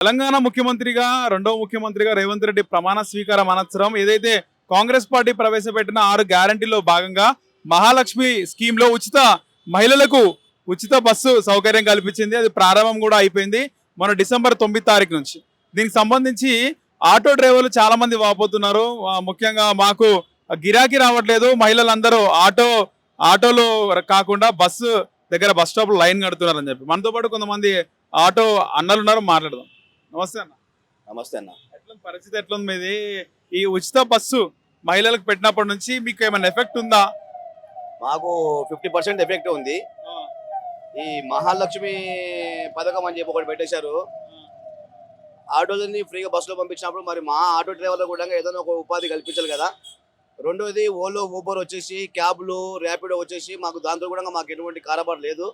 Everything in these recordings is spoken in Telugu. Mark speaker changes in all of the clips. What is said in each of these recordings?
Speaker 1: తెలంగాణ ముఖ్యమంత్రిగా రెండవ ముఖ్యమంత్రిగా రేవంత్ రెడ్డి ప్రమాణ స్వీకారం అనంతరం ఏదైతే కాంగ్రెస్ పార్టీ ప్రవేశపెట్టిన 6 గ్యారంటీలో భాగంగా మహాలక్ష్మి స్కీమ్ లో మహిళలకు ఉచిత బస్సు సౌకర్యం కల్పించింది. అది ప్రారంభం కూడా అయిపోయింది మన డిసెంబర్ 9 తారీఖు నుంచి. దీనికి సంబంధించి ఆటో డ్రైవర్లు చాలా మంది వాపోతున్నారు. ముఖ్యంగా మాకు గిరాకీ రావట్లేదు, మహిళలందరూ ఆటోలో కాకుండా బస్సు దగ్గర బస్ స్టాప్ లైన్ కడుతున్నారని చెప్పి మనతో పాటు కొంతమంది ఆటో అన్నలు ఉన్నారు, మాట్లాడదాం. నమస్తే అన్న.
Speaker 2: నమస్తే అన్న.
Speaker 1: ఎట్లా పరిస్థితి ఎట్లుంది మీది? ఈ ఉచిత బస్సు మహిళలకు పెట్టినప్పటి నుంచి మీకు ఏమైనా ఎఫెక్ట్ ఉందా?
Speaker 2: మాకు 50% ఎఫెక్ట్ ఉంది. ఈ మహాలక్ష్మి పథకం అని చెప్పి ఒకటి పెట్టేశారు. ఆటోలని ఫ్రీగా బస్సులో పంపించినప్పుడు మరి మా ఆటో డ్రైవర్లు కూడా ఏదైనా ఒక ఉపాధి కల్పించాలి కదా. రెండోది ఓలో ఊబర్ వచ్చేసి, క్యాబ్లు ర్యాపిడో వచ్చేసి మాకు దాంతో కూడా మాకు ఎటువంటి కారబారు లేదు.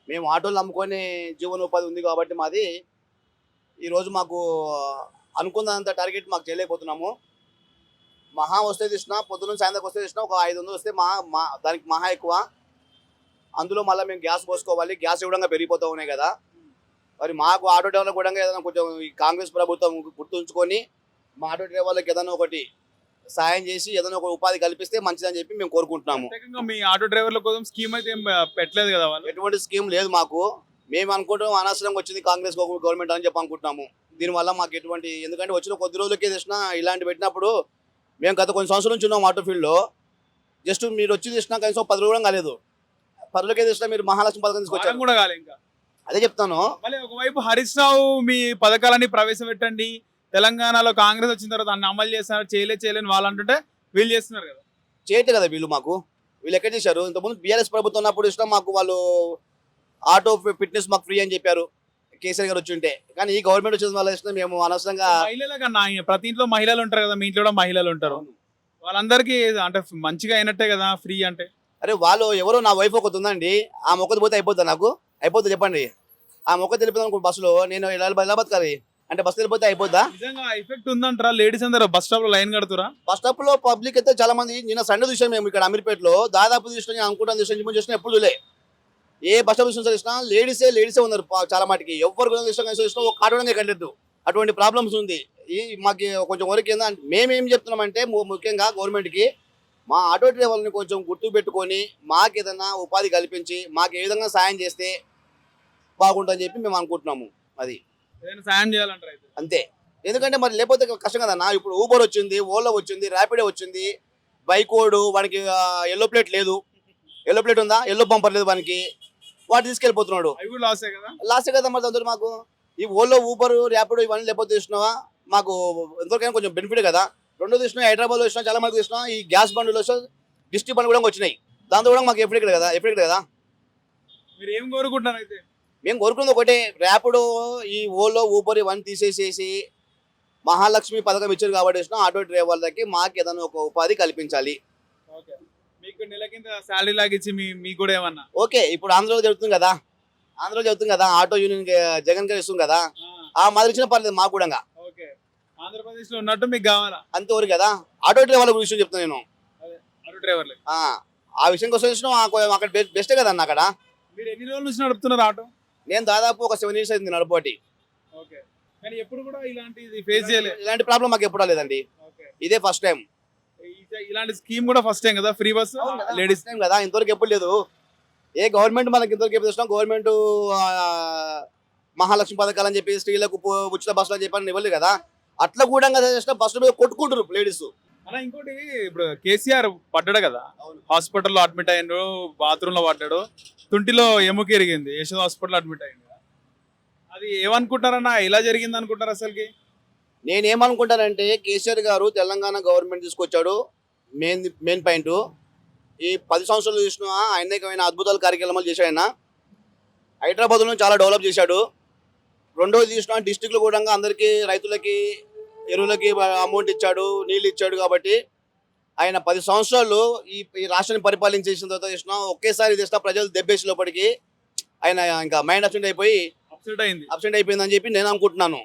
Speaker 2: మేము ఆటోలు నమ్ముకొని జీవనోపాధి ఉంది కాబట్టి మాది ఈరోజు మాకు అనుకున్నంత టార్గెట్ మాకు చేయలేకపోతున్నాము. మహా వస్తే తీసినా పొద్దున్న సాయంత్రం వస్తే తీసినా ఒక 500 వస్తే దానికి మహా ఎక్కువ. అందులో మళ్ళీ మేము గ్యాస్ పోసుకోవాలి, గ్యాస్ ఇవ్వడంగా పెరిగిపోతూ ఉన్నాయి కదా. మరి మాకు ఆటో డ్రైవర్లకు కూడా ఏదైనా కొంచెం ఈ కాంగ్రెస్ ప్రభుత్వం గుర్తుంచుకొని మా ఆటో డ్రైవర్లకు ఏదైనా ఒకటి సాయం చేసి ఏదైనా ఒక ఉపాధి కల్పిస్తే మంచిదని చెప్పి మేము కోరుకుంటున్నాము.
Speaker 1: మీ ఆటో డ్రైవర్ల కోసం స్కీమ్ అయితే ఏం పెట్టలేదు కదా వాళ్ళు?
Speaker 2: ఎటువంటి స్కీమ్ లేదు మాకు. మేము అనుకుంటాం అనవసరంగా వచ్చింది కాంగ్రెస్ గవర్నమెంట్ అని చెప్పి అనుకుంటున్నాము. దీనివల్ల మాకు ఎందుకంటే వచ్చిన కొద్ది రోజులకే చేసినా ఇలాంటి పెట్టినప్పుడు మేము గత కొన్ని సంవత్సరాల నుంచి ఉన్నాం ఆటో ఫీల్డ్లో. జస్ట్ మీరు వచ్చి చేసినా కనీసం 10 రోజులు కాలేదు. 10 రోజులకే చేసినా మీరు మహాలక్ష్మి పథకం తీసుకొచ్చారు
Speaker 1: కూడా కాలేదు. ఇంకా
Speaker 2: అదే చెప్తాను.
Speaker 1: మళ్ళీ ఒకవైపు హరీష్ రావు మీ పథకాలని ప్రవేశపెట్టండి, తెలంగాణలో కాంగ్రెస్ వచ్చిన తర్వాత అన్ని అమలు చేస్తున్నారు, చేయలేని వాళ్ళు అంటుంటే వీళ్ళు చేస్తున్నారు కదా.
Speaker 2: చేయట్లేదు కదా వీళ్ళు ఎక్కడ చేశారు? ఇంతకుముందు బీఆర్ఎస్ ప్రభుత్వం ఉన్నప్పుడు ఇష్టం మాకు వాళ్ళు ఆటో ఫిట్నెస్ మాకు ఫ్రీ అని చెప్పారు కేసీఆర్ గారు వచ్చి ఉంటే. కానీ ఈ గవర్నమెంట్ వచ్చిన వల్ల ఇష్టం మేము అనవసరంగా
Speaker 1: మహిళలకన్నా ప్రతి ఇంట్లో మహిళలు ఉంటారు కదా, మీ ఇంట్లో కూడా మహిళలు ఉంటారు, వాళ్ళందరికీ అంటే మంచిగా అయినట్టే కదా ఫ్రీ అంటే.
Speaker 2: అరే వాళ్ళు ఎవరో నా వైఫ్ ఒకటి ఉందండి, ఆ మొక్కది పోతే అయిపోద్దా? నాకు అయిపోద్ది చెప్పండి. ఆ మొక్క తెలిపోతాను బస్సులో నేను ఎలా బతకాలి అంటే బస్సు వెళ్ళిపోతే అయిపోద్దా?
Speaker 1: నిజంగా ఎఫెక్ట్ ఉందంటారా? లేడీస్ అందరూ బస్ స్టాప్ లో లైన్ కడుతురా?
Speaker 2: బస్ స్టాప్ లో పబ్లిక్ అయితే చాలా మంది. నిన్న సండే చూసాం మేము ఇక్కడ అమీర్పేటలో. దాదాపు చూసిన అనుకుంటాను చూసిన ఎప్పుడు చూలే. ఏ బస్ స్టాప్ చూసినా లేడీసే ఉన్నారు చాలా మటుకి. ఎవరు చూసినా ఒక ఆటోనే కట్టలేదు. అటువంటి ప్రాబ్లమ్స్ ఉంది. మాకు కొంచెం వరకు ఏంటంటే మేమేం చెప్తున్నామంటే ముఖ్యంగా గవర్నమెంట్కి మా ఆటో డ్రైవర్ని కొంచెం గుర్తు పెట్టుకొని మాకు ఏదైనా ఉపాధి కల్పించి మాకు ఏ విధంగా సాయం చేస్తే బాగుంటుందని చెప్పి మేము అనుకుంటున్నాము. అది
Speaker 1: సాయం చేయాలంటారు
Speaker 2: అంతే. ఎందుకంటే మరి లేకపోతే కష్టం కదన్నా. ఇప్పుడు ఊబర్ వచ్చింది, ఓలా వచ్చింది, ర్యాపిడో వచ్చింది, బైకోడు వానికి ఎల్లో ప్లేట్ లేదు. ఎల్లో ప్లేట్ ఉందా? ఎల్లో బంపర్ లేదు వానికి. వాటి తీసుకెళ్ళిపోతున్నాడు. లాసే కదా మరి అందరూ. మాకు ఈ ఓలో ఊబర్ ర్యాపిడో ఇవన్నీ లేకపోతే చూసినావా మాకు ఎంతవరకైనా కొంచెం బెనిఫిట్ కదా. రెండో చూసినా హైదరాబాద్లో వచ్చినా చాలా మంది చూసినా ఈ గ్యాస్ బండ్లు వచ్చినా డిస్ట్రిక్ట్ బండ్లు కూడా వచ్చినాయి. దాంతో కూడా మాకు ఎఫెక్ట్ కదా.
Speaker 1: మీరు ఏం కోరుకుంటున్నారు అయితే?
Speaker 2: మేము కోరుకున్నది ఒకటే, ర్యాపిడో ఈ ఓలో ఊబర్ ఇవన్నీ తీసేసేసి మహాలక్ష్మి పథకం ఇచ్చారు కాబట్టి ఆటో డ్రైవర్లకి మాకు ఏదైనా ఒక ఉపాధి కల్పించాలి.
Speaker 1: మీకు నెల కింద శాలరీ లాగా ఇచ్చి మీకు కూడా ఏమన్నా
Speaker 2: ఓకే. ఇప్పుడు ఆంధ్రలో జరుగుతుంది కదా ఆటో యూనియన్ జగన్ గారు ఇస్తుంది కదా, ఆ మాదిరి ఇచ్చిన పర్లేదు మాకు కూడా.
Speaker 1: ఆంధ్రప్రదేశ్ లో ఉన్నట్టు మీకు కావాలా
Speaker 2: అంతవరకు కదా. ఆటో డ్రైవర్ల విషయం చెప్తాను నేను.
Speaker 1: ఆటో డ్రైవర్లు
Speaker 2: ఆ విషయం కోసం వచ్చినా అక్కడ బెస్ట్ కదా అన్న. అక్కడ
Speaker 1: మీరు ఎన్ని రోజుల నుంచి నడుపుతున్నారు ఆటో?
Speaker 2: నేను దాదాపు ఒక 7 years అయింది నడపటి.
Speaker 1: కానీ ఎప్పుడు కూడా ఇలాంటి
Speaker 2: ప్రాబ్లం మాకు ఎప్పుడు లేదండి. ఇదే ఫస్ట్ టైం.
Speaker 1: ఇలాంటి స్కీమ్ కూడా ఫస్ట్ టైం కదా, ఫ్రీ బస్
Speaker 2: లేడీస్ టైం కదా. ఇంతవరకు ఎప్పుడు లేదు. ఏ గవర్నమెంట్ మనకి ఇంతవరకు ఎప్పుడు చూసినా గవర్నమెంట్ మహాలక్ష్మి పథకాలు అని చెప్పి స్త్రీలకు ఉచిత బస్సులు అని చెప్పి ఇవ్వలేదు కదా. అట్లా కూడా బస్సుల మీద కొట్టుకుంటారు లేడీస్.
Speaker 1: ఇంకోటి ఇప్పుడు కేసీఆర్ పడ్డాడు కదా, హాస్పిటల్లో అడ్మిట్ అయ్యాడు, బాత్రూమ్ లో పడ్డాడు, తుంటిలో ఎముక ఎరిగింది, యశోద హాస్పిటల్ అడ్మిట్ అయ్యింది. అది ఏమనుకుంటారన్నా, ఎలా జరిగింది అనుకుంటారు అసలుకి?
Speaker 2: నేనేమనుకుంటానంటే కేసీఆర్ గారు తెలంగాణ గవర్నమెంట్ తీసుకొచ్చాడు. మెయిన్ పాయింట్ ఈ 10 సంవత్సరాలు చూసిన అనేకమైన అద్భుతాల కార్యక్రమాలు చేశాడు ఆయన. హైదరాబాద్లో చాలా డెవలప్ చేశాడు. రెండోది చూసిన డిస్టిక్లో కూడా అందరికీ రైతులకి ఎరువులకి అమౌంట్ ఇచ్చాడు, నీళ్ళు ఇచ్చాడు. కాబట్టి ఆయన 10 సంవత్సరాలు ఈ రాష్ట్రాన్ని పరిపాలించేసిన తర్వాత చూసిన ఒకేసారి చేసిన ప్రజలు దెబ్బేసి లోపలికి ఆయన ఇంకా మైండ్ అప్సెట్ అయిపోయిందని చెప్పి నేను అనుకుంటున్నాను.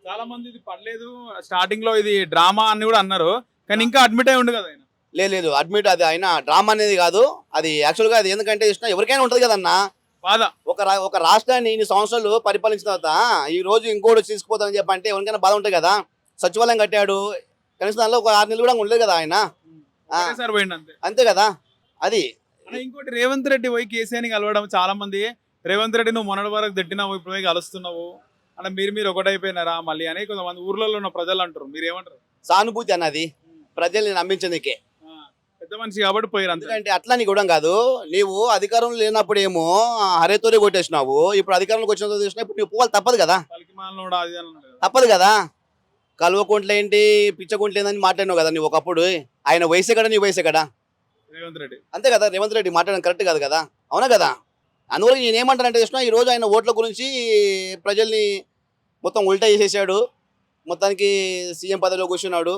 Speaker 1: చాలా మంది ఇది పడలేదు, స్టార్టింగ్ లో ఇది డ్రామా అని కూడా అన్నారు, కానీ ఇంకా అడ్మిట్ అయి ఉండు కదా ఆయన.
Speaker 2: లేదు అడ్మిట్ అది ఆయన డ్రామా అనేది కాదు. అది యాక్చువల్గా అది ఎందుకంటే ఎవరికైనా ఉంటుంది కదన్నా.
Speaker 1: బాధ.
Speaker 2: ఒక రాష్ట్రాన్ని ఇన్ని సంవత్సరాలు పరిపాలించిన తర్వాత ఈ రోజు ఇంకోటి తీసుకుపోతానని చెప్పంటే ఎవరికైనా బాధ ఉంటుంది కదా. సచివాలయం కట్టాడు, కనీసం దానిలో ఒక 6 నెలలు కూడా ఉండలేదు కదా ఆయన.
Speaker 1: ఒకటేసారి పోయిండు అంతే.
Speaker 2: అంతే కదా. అది
Speaker 1: అన్న, ఇంకోటి రేవంత్ రెడ్డి పోయి కేసీఆర్ని కలవడం, చాలా మంది రేవంత్ రెడ్డి నువ్వు మొన్నటి వరకు తిట్టినావు, ఇప్పుడు పోయి కలుస్తున్నావు అంటే మీరు ఒకటైపోయినారా మళ్ళీ అని కొంతమంది ఊర్లలో ఉన్న ప్రజలు అంటారు. మీరు ఏమంటారు?
Speaker 2: సానుభూతి అన్నది ప్రజల్ని నమ్మించేందుకే.
Speaker 1: పెద్ద మనిషి కాబట్టి పోయారు అంతే.
Speaker 2: ఎందుకంటే అట్లా నీకు ఇవ్వడం కాదు. నీవు అధికారంలో లేనప్పుడు ఏమో హరేతోనే కొట్టేసినావు, ఇప్పుడు అధికారంలోకి వచ్చిన చేసినా ఇప్పుడు నువ్వు పోవాలి తప్పదు కదా.
Speaker 1: పలికి మాలనోడు అది అని అన్నాడు కదా.
Speaker 2: తప్పదు కదా. కల్వకుంట్ల ఏంటి పిచ్చకుంట్ల ఏందని మాట్లాడినావు కదా నువ్వు ఒకప్పుడు. ఆయన వయసే కదా, నీ వయసే కదా.
Speaker 1: రేవంత్ రెడ్డి
Speaker 2: అంతే కదా. రేవంత్ రెడ్డి మాట్లాడడం కరెక్ట్ కాదు కదా. అవునా కదా. అందువల్ల నేను ఏమంటానంటే కృష్ణ, ఈ రోజు ఆయన ఓట్ల గురించి ప్రజల్ని మొత్తం ఉల్టా చేసేసాడు. మొత్తానికి సీఎం పదవిలో కూర్చున్నాడు.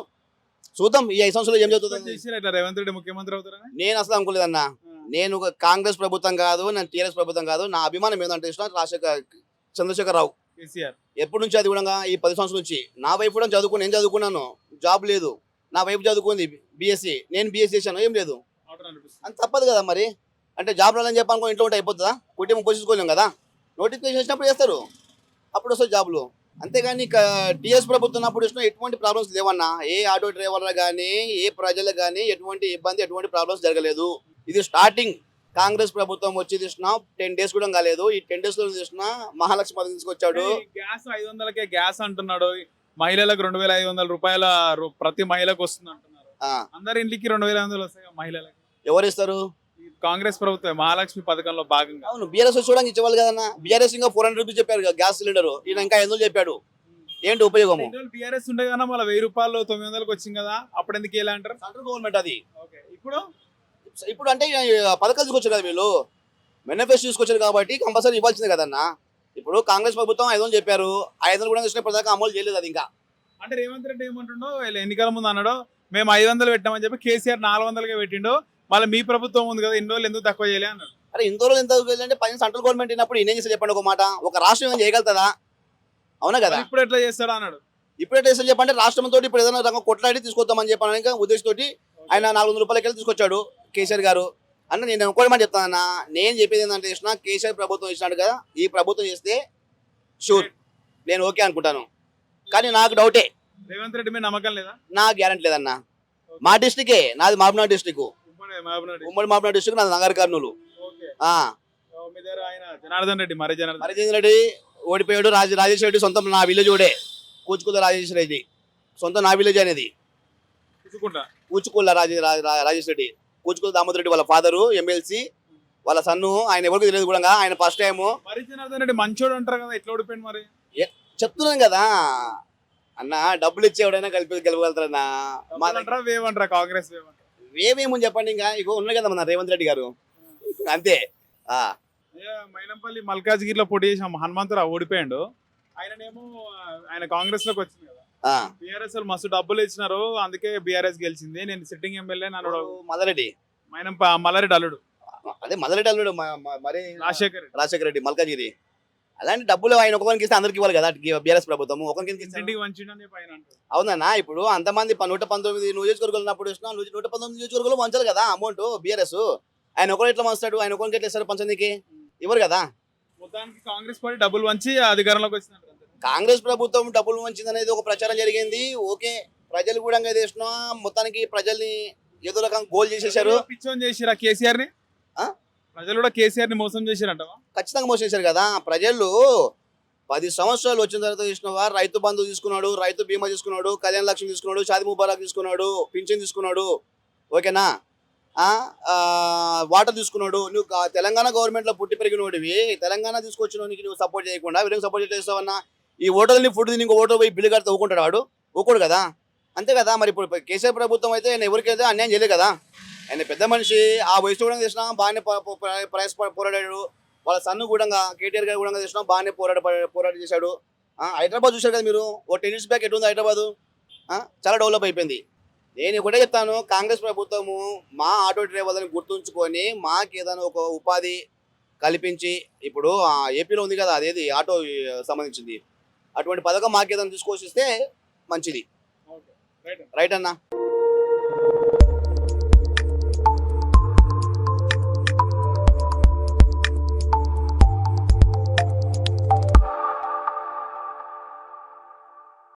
Speaker 2: చూద్దాం ఈ 5 సంవత్సరాలు ఏం జరుగుతుంది.
Speaker 1: చేసిరా ఇట్లా రేవంత్ రెడ్డి ముఖ్యమంత్రి అవుతారని?
Speaker 2: నేను అసలు అనుకోలేదన్నా. నేను ఒక కాంగ్రెస్ ప్రభుత్వం కాదు, నేను టీఆర్ఎస్ ప్రభుత్వం కాదు. నా అభిమానం ఏంటంటే ఇష్టం చంద్రశేఖర్ రావు.
Speaker 1: కేసీఆర్
Speaker 2: ఎప్పటి నుంచి అది కూడా ఈ 10 సంవత్సరాల నుంచి నా వైపు కూడా నేను చదువుకున్నాను, జాబ్ లేదు. నా వైపు చదువుకుంది బీఎస్సీ, నేను బీఎస్సీ చేశాను, ఏం లేదు.
Speaker 1: ఆర్డర్ అనిపిస్తుంది.
Speaker 2: అంత తప్పదు కదా మరి. అంటే జాబ్ రాలని చెప్పానుకో ఇంట్లో ఉంటే అయిపోతుందా? కుటుంబం పోషించుకోలేం కదా. నోటిఫికేషన్ వచ్చినప్పుడు చేస్తారు, అప్పుడు వస్తాయి జాబులు. అంతేగాని టీఎస్ ప్రభుత్వం ఉన్నప్పుడు ఇష్టం ఎటువంటి ప్రాబ్లమ్స్ లేవన్నా. ఏ ఆటో డ్రైవర్లు కానీ ఏ ప్రజలకు కానీ ఎటువంటి ఇబ్బంది, ఎటువంటి ప్రాబ్లమ్స్ జరగలేదు. ఇది స్టార్టింగ్. కాంగ్రెస్ ప్రభుత్వం వచ్చి తీసిన 10 days కూడా కాలేదు. ఈ 10 days లో తీసిన మహాలక్ష్మి పథకం తీసుకొచ్చాడు.
Speaker 1: గ్యాస్ 500కే గ్యాస్ అంటున్నాడు. మహిళలకు 2500 రూపాయల ప్రతి మహిళకు వస్తుంది అంటున్నారు. అందరి ఇంటికి 2500 వస్తాయి మహిళలకు.
Speaker 2: ఎవరు ఇస్తారు?
Speaker 1: కాంగ్రెస్ ప్రభుత్వం మహాలక్ష్మి పథకంలో భాగంగా.
Speaker 2: అవును, బీఆర్ఎస్ చూడడానికి ఇచ్చేవాళ్ళు కదన్నా. బీఆర్ఎస్ ఇంకా 400 రూపీస్ చెప్పారు గ్యాస్ సిలిండర్, ఈయన ఇంకా 500 చెప్పాడు. ఏంటి ఉపయోగము?
Speaker 1: బీఆర్ఎస్ ఉండే కదా, మళ్ళీ 1000 రూపాయలు 900కి వచ్చింది కదా, అప్పుడు ఎందుకు ఎలా అంటారు?
Speaker 2: సెంట్రల్ గవర్నమెంట్ అది.
Speaker 1: ఇప్పుడు
Speaker 2: అంటే పథకాలు తీసుకొచ్చారు కదా వీళ్ళు, మేనిఫెస్టో తీసుకొచ్చారు కాబట్టి కంపల్సరీ ఇవ్వాల్సిందే కదన్నా. ఇప్పుడు కాంగ్రెస్ ప్రభుత్వం 500 చెప్పారు, 500 కూడా వచ్చిన ప్రధాన అమలు చేయలేదు అది ఇంకా.
Speaker 1: అంటే రేవంత్ రెడ్డి ఏమంటుండో ఎన్నికల ముందు అన్నాడు, మేము 500 పెట్టామని చెప్పి కేసీఆర్ 400కే పెట్టిండు. మళ్ళీ మీ ప్రభుత్వం ఉంది కదా, ఇన్ని రోజులు ఎందుకు తక్కువ చేయలే అన్నాడు.
Speaker 2: అరే ఇంత రోజులు ఎంత అంటే పైన సెంట్రల్ గవర్నమెంట్ అయినప్పుడు ఈయన చేసి చెప్పండి ఒక మాట. ఒక రాష్ట్రం ఏమైనా చేయగలుగుతుందా? అవునా కదా.
Speaker 1: ఇప్పుడు ఎట్లా చేస్తాడా అన్నాడు.
Speaker 2: ఇప్పుడు ఎట్లా చేస్తాను చెప్పంటే రాష్ట్రంతో ఇప్పుడు ఏదైనా రంగం కొట్లాడి తీసుకొద్దామని చెప్పాను ఇంకా ఉద్దేశంతో ఆయన 400 రూపాయలకి తీసుకొచ్చాడు కేసీఆర్ గారు. అన్న నేను ఒకటి మాట చెప్తానన్నా, నేను చెప్పేది ఏంటంటే ఇచ్చిన కేసీఆర్ ప్రభుత్వం ఇచ్చినాడు కదా, ఈ ప్రభుత్వం చేస్తే షూర్ నేను ఓకే అనుకుంటాను. కానీ నాకు డౌటే.
Speaker 1: రేవంత్ రెడ్డి మీద నమ్మకం లేదా?
Speaker 2: నా గ్యారెంటీ లేదన్నా. మా డిస్టికే, నాది మహబూబ్నగర్ డిస్టిక్. ఉమ్మడి మహబూబ్నగర్ డిస్టిక్ నాది నగర్ కర్నూలు.
Speaker 1: జనార్దన్ రెడ్డి
Speaker 2: మరిజన్ రెడ్డి ఓడిపోయాడు. రాజేష్ రెడ్డి సొంతం నా విలేజ్ ఓడే. కూచుకుల రాజేష్ రెడ్డి సొంతం నా విలేజ్ అనేది కూచుకుల రాజేష్ రెడ్డి. కూచుకుల దామోదర్ రెడ్డి వాళ్ళ ఫాదరు ఎమ్మెల్సీ, వాళ్ళ సన్ను. ఆయన ఎవరికి తెలియదు కూడా. ఆయన ఫస్ట్ టైం
Speaker 1: జనార్దన్ రెడ్డి మంచోడు అంటారు కదా, ఎట్లా ఓడిపోయింది మరి?
Speaker 2: చెప్తున్నాను కదా అన్న, డబ్బులు ఇచ్చి ఎవడైనా గెలవగలుగుతారన్నా.
Speaker 1: వేమంటారా కాంగ్రెస్?
Speaker 2: వేవేమని చెప్పండి. ఇంకా ఇగో ఉన్నాయి కదా మన రేవంత్ రెడ్డి గారు, అంతే.
Speaker 1: మైనంపల్లి మల్కాజ్గిరిలో పోటీ చేసిన హనుమంతరావు ఓడిపోయాడు. ఆయన కాంగ్రెస్ లోకి వచ్చింది కదా. బీఆర్ఎస్ వాళ్ళు మస్తు డబ్బులు ఇచ్చినారు, అందుకే బీఆర్ఎస్ గెలిచింది. నేను సిట్టింగ్ ఎమ్మెల్యే నన్ను
Speaker 2: మల్లారెడ్డి
Speaker 1: మల్లారెడ్డి అల్లుడు.
Speaker 2: అదే మల్లారెడ్డి అల్లుడు మరి రాజశేఖర రెడ్డి మల్కాజ్గిరి. అలాంటి డబ్బులు ఆయన ఒకరికి ఇస్తే అందరికి ఇవ్వాలి కదా బీఆర్ఎస్ ప్రభుత్వం. ఒకరికి అవునన్నా. ఇప్పుడు అంతమంది 119 నియోజకవర్గాలు ఉన్నప్పుడు 119 నియోజకవర్గాలు పంచాలి కదా అమౌంట్ బీఆర్ఎస్. ఆయన ఒకరు ఎట్లా పంచుతాడు? ఆయన ఒకరికి ఎట్లా ఇస్తారు పంచడానికి? ఇవ్వరు కదా.
Speaker 1: మొత్తానికి కాంగ్రెస్ పార్టీ డబ్బులు వంచి అధికారంలోకి వచ్చింది.
Speaker 2: కాంగ్రెస్ ప్రభుత్వం డబ్బులు వంచింది అనేది ఒక ప్రచారం జరిగింది. ఓకే, ప్రజలు కూడా చేసిన మొత్తానికి ప్రజల్ని ఏదో రకంగా గోల్ చేసేసారు.
Speaker 1: పిచ్చోని చేసిరా కేసీఆర్ ని. ప్రజలు కూడా కేసీఆర్ ని మోసం చేశారంట. ఖచ్చితంగా
Speaker 2: మోసం చేశారు కదా. ప్రజలు 10 సంవత్సరాలు వచ్చిన తర్వాత చూసినవా, రైతు బంధు తీసుకున్నాడు, రైతు బీమా తీసుకున్నాడు, కళ్యాణ లక్ష్మి తీసుకున్నాడు, షాదీ ముబారక్ తీసుకున్నాడు, పింఛన్ తీసుకున్నాడు, ఓకేనా, వాటర్ తీసుకున్నాడు. నువ్వు తెలంగాణ గవర్నమెంట్ లో పుట్టి పెరిగినోడివి, తెలంగాణ తీసుకొచ్చినోనికి నువ్వు సపోర్ట్ చేయకుండా వీళ్ళకి సపోర్ట్ చేస్తావన్నా. ఈ ఓటర్ని ఫుడ్ తిని ఇంకో ఓటర్ పోయి బిల్లు కడితే ఊకుంటాడు వాడు? ఊకోడు కదా. అంతే కదా. మరి ఇప్పుడు కేసీఆర్ ప్రభుత్వం అయితే ఆయన ఎవరికైతే అన్యాయం చేయలేదు కదా. ఆయన పెద్ద మనిషి, ఆ వయసు కూడా చేసినా బాగానే పోరాడాడు. వాళ్ళ సన్ను కూడా కేటీఆర్ గారు కూడా చేసినా బాగానే పోరాటం చేశాడు. హైదరాబాద్ చూశారు కదా మీరు, ఓ 10 years బ్యాక్ ఎట్లుంది హైదరాబాద్? చాలా డెవలప్ అయిపోయింది. నేను ఒకటే చెప్తాను, కాంగ్రెస్ ప్రభుత్వము మా ఆటో డ్రైవర్లను గుర్తుంచుకొని మాకు ఏదైనా ఒక ఉపాధి కల్పించి, ఇప్పుడు ఏపీలో ఉంది కదా అదేది ఆటో సంబంధించింది, అటువంటి పథకం మాకు ఏదైనా తీసుకొచ్చిస్తే మంచిది. రైట్ అన్నా.